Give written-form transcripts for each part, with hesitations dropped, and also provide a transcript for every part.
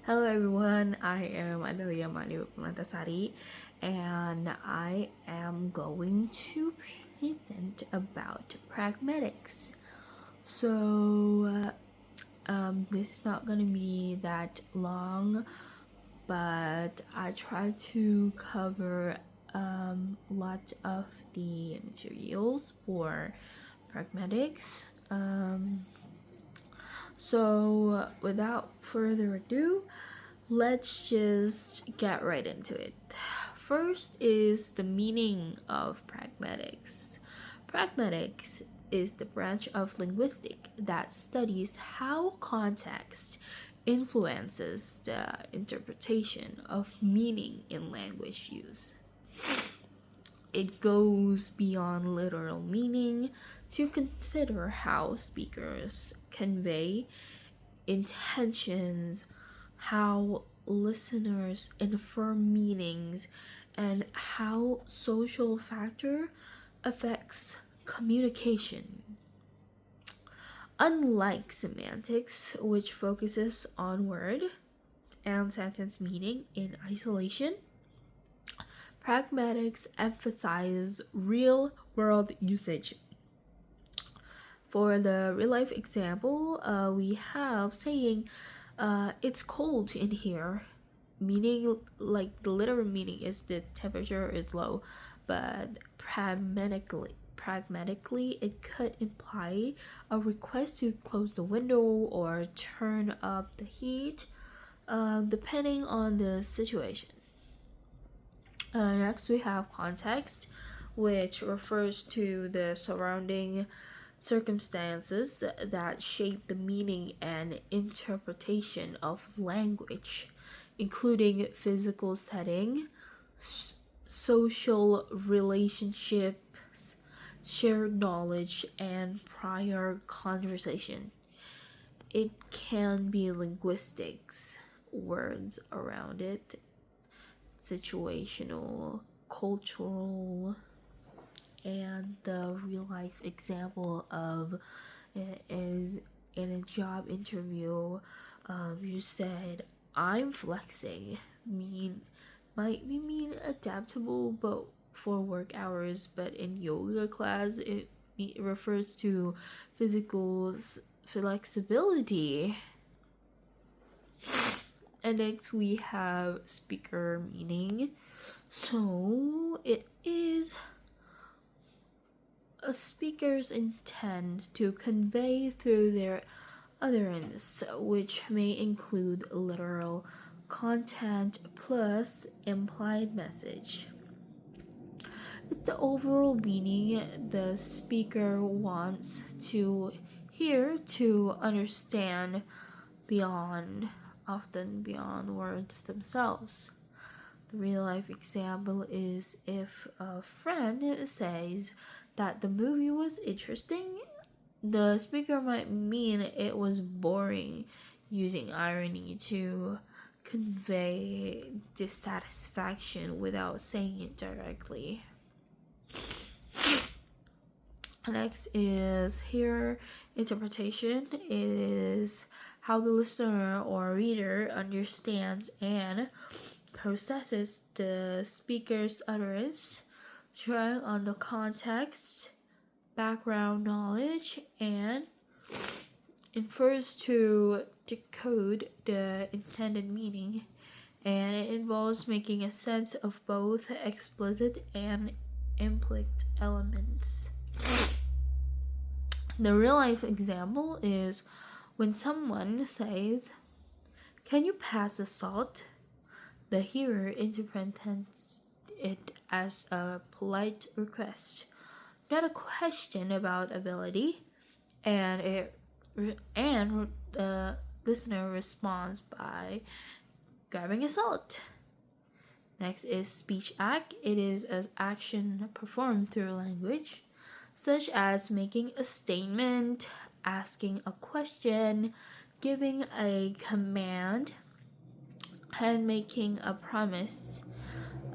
Hello everyone, I am Adelia Manu Plantasari and I am going to present about pragmatics. This is not going to be that long, but I try to cover a lot of the materials for pragmatics. Without further ado, let's just get right into it. First is the meaning of pragmatics. Pragmatics is the branch of linguistics that studies how context influences the interpretation of meaning in language use. It goes beyond literal meaning to consider how speakers convey intentions, how listeners infer meanings, and how social factor affects communication. Unlike semantics, which focuses on word and sentence meaning in isolation, pragmatics emphasizes real world usage. For the real life example, we have saying, it's cold in here, meaning like the literal meaning is the temperature is low, but pragmatically it could imply a request to close the window or turn up the heat, depending on the situation. Next, we have context, which refers to the surrounding circumstances that shape the meaning and interpretation of language, including physical setting, social relationships, shared knowledge, and prior conversation. It can be linguistics, words around it, situational, cultural, and the real life example of it is in a job interview. You said I'm flexing might mean adaptable but for work hours, but in yoga class it refers to physical flexibility. And next we have speaker meaning. So it is a speaker's intent to convey through their utterance, which may include literal content plus implied message. It's the overall meaning the speaker wants to hear to understand often beyond words themselves. The real life example is if a friend says that the movie was interesting, the speaker might mean it was boring, using irony to convey dissatisfaction without saying it directly. Next is here interpretation. It is how the listener or reader understands and processes the speaker's utterance, drawing on the context, background knowledge, and infers to decode the intended meaning, and it involves making a sense of both explicit and implicit elements. The real life example is when someone says, "Can you pass the salt?" The hearer interprets it as a polite request, not a question about ability, and the listener responds by grabbing a salt. Next is speech act. It is an action performed through language, such as making a statement, asking a question, giving a command, and making a promise.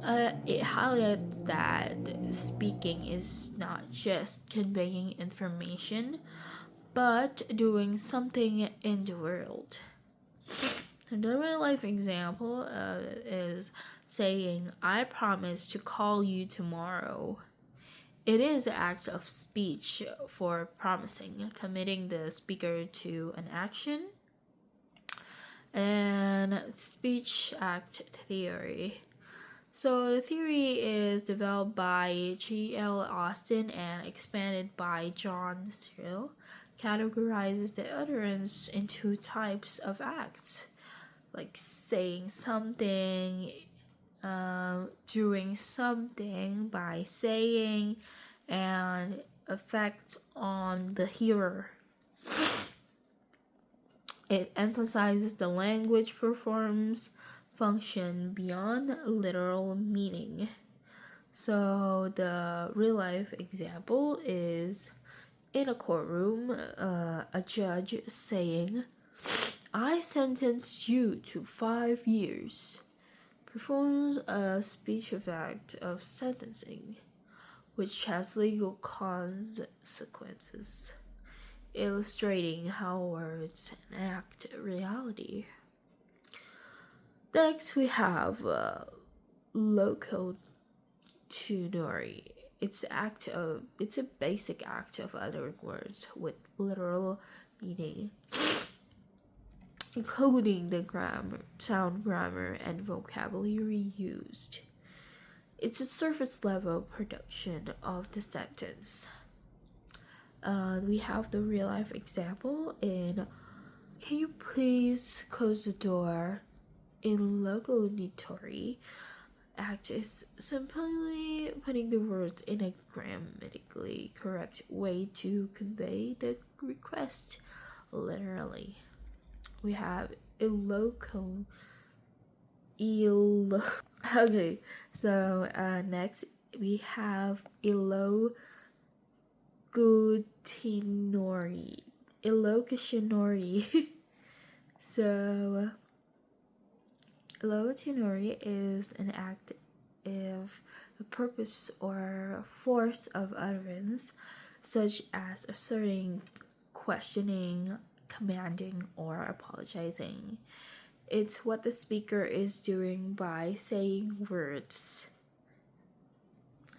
It highlights that speaking is not just conveying information, but doing something in the world. The real life example is saying, I promise to call you tomorrow. It is an act of speech for promising, committing the speaker to an action. And speech act theory. So the theory is developed by G.L. Austin and expanded by John Searle, categorizes the utterance into types of acts, like saying something, doing something by saying, and effect on the hearer. It emphasizes the language performs function beyond literal meaning. So the real life example is in a courtroom, a judge saying, I sentence you to 5 years, performs a speech effect of sentencing, which has legal consequences, illustrating how words enact reality. Next, we have locutionary. It's a basic act of uttering words with literal meaning, encoding the grammar, sound grammar, and vocabulary used. It's a surface level production of the sentence. We have the real life example in, can you please close the door? In locutionary act is simply putting the words in a grammatically correct way to convey the request literally. We have okay, so next we have illocutionary. So locutionary is an act of a purpose or force of utterance, such as asserting, questioning, commanding, or apologizing. It's what the speaker is doing by saying words.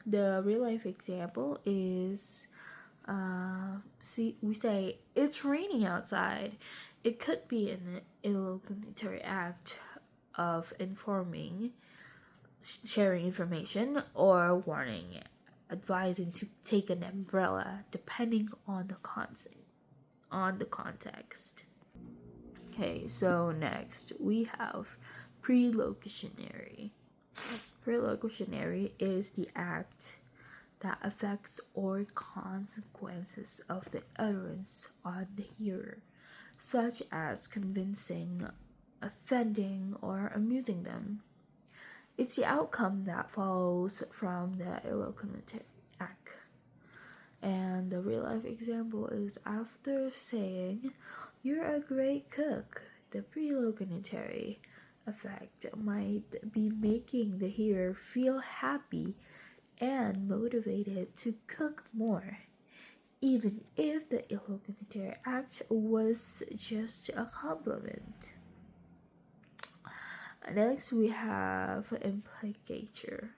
The real life example is we say, it's raining outside. It could be an illocutionary act of informing, sharing information, or warning, advising to take an umbrella, depending on the context. Okay, so next we have prelocutionary. Prelocutionary is the act that affects or consequences of the utterance on the hearer, such as convincing, offending, or amusing them. It's the outcome that follows from the illocutionary act. And the real life example is, after saying, you're a great cook, the prelocutionary effect might be making the hearer feel happy and motivated to cook more, even if the illocutionary act was just a compliment. Next, we have implicature.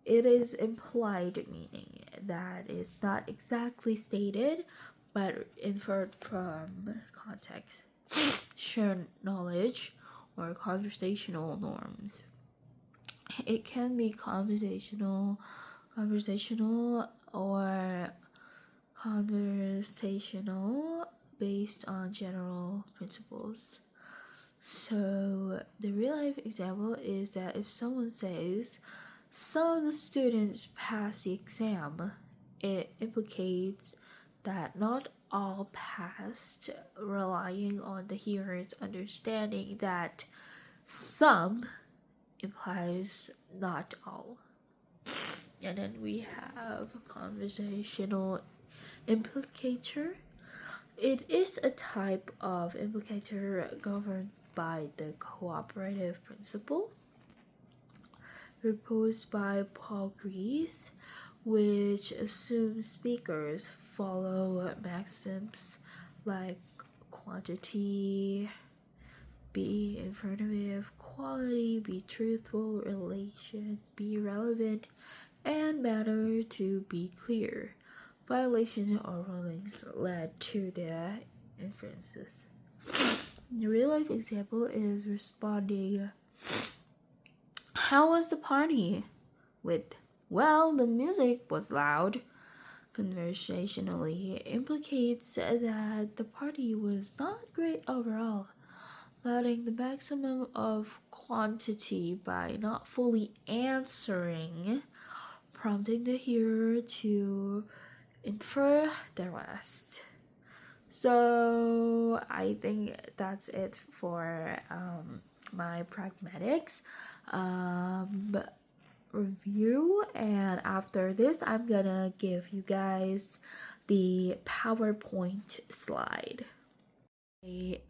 It is implied meaning that is not exactly stated, but inferred from context, shared knowledge, or conversational norms. It can be conversational, or conversational based on general principles. So the real life example is that if someone says, some of the students pass the exam, it implicates that not all passed, relying on the hearer's understanding that some implies not all. And then we have conversational implicator. It is a type of implicator governed by the cooperative principle proposed by Paul Grease, which assumes speakers follow maxims like quantity, be informative, quality, be truthful, relation, be relevant, and matter to be clear. Violations or rulings led to the inferences. The real life example is responding, "How was the party?" with, "Well, the music was loud." Conversationally implicates that the party was not great overall, letting the maximum of quantity by not fully answering, prompting the hearer to infer the rest. So I think that's it for my pragmatics review, and after this I'm gonna give you guys the PowerPoint slide. Okay,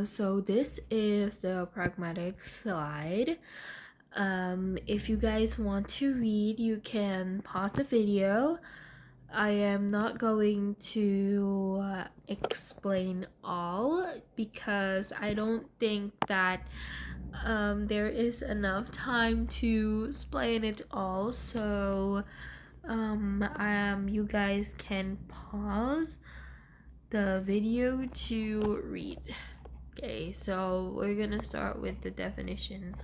so this is the pragmatic slide. If you guys want to read, you can pause the video. I am not going to explain all because I don't think that there is enough time to explain it all. So you guys can pause the video to read. Okay, so we're gonna start with the definition.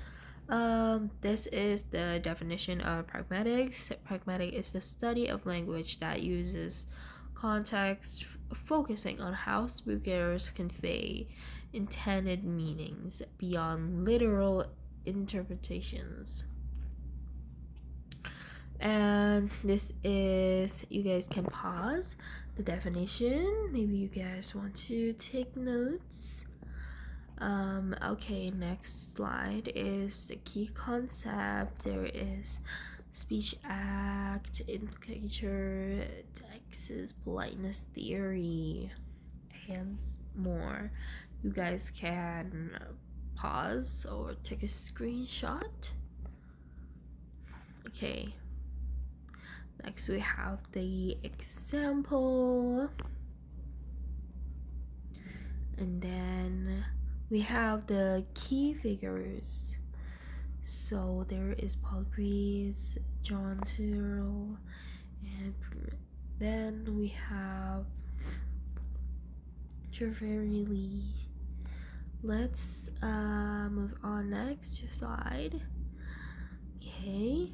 This is the definition of pragmatics. Pragmatic is the study of language that uses context, focusing on how speakers convey intended meanings beyond literal interpretations. And this is, you guys can pause the definition. Maybe you guys want to take notes. Okay, next slide is the key concept. There is speech act, indicator, Texas politeness theory, and more. You guys can pause or take a screenshot. Okay, next we have the example, and then we have the key figures. So there is Paul Greaves, John Cyril, and then we have Treveri Lee. Let's move on next slide. Okay.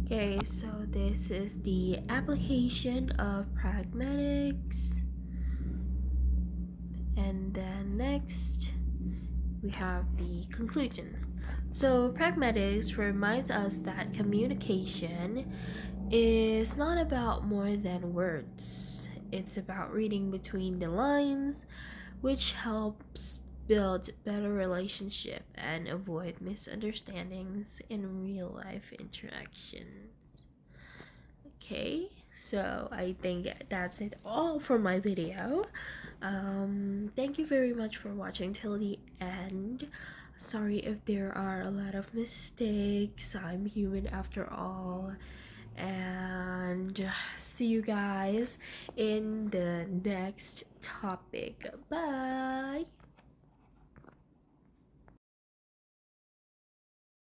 Okay, so this is the application of pragmatics. And then next, we have the conclusion. So pragmatics reminds us that communication is not about more than words. It's about reading between the lines, which helps build better relationship and avoid misunderstandings in real life interactions. Okay, so I think that's it all for my video. Thank you very much for watching till the end. Sorry if there are a lot of mistakes. I'm human after all. And see you guys in the next topic. Bye.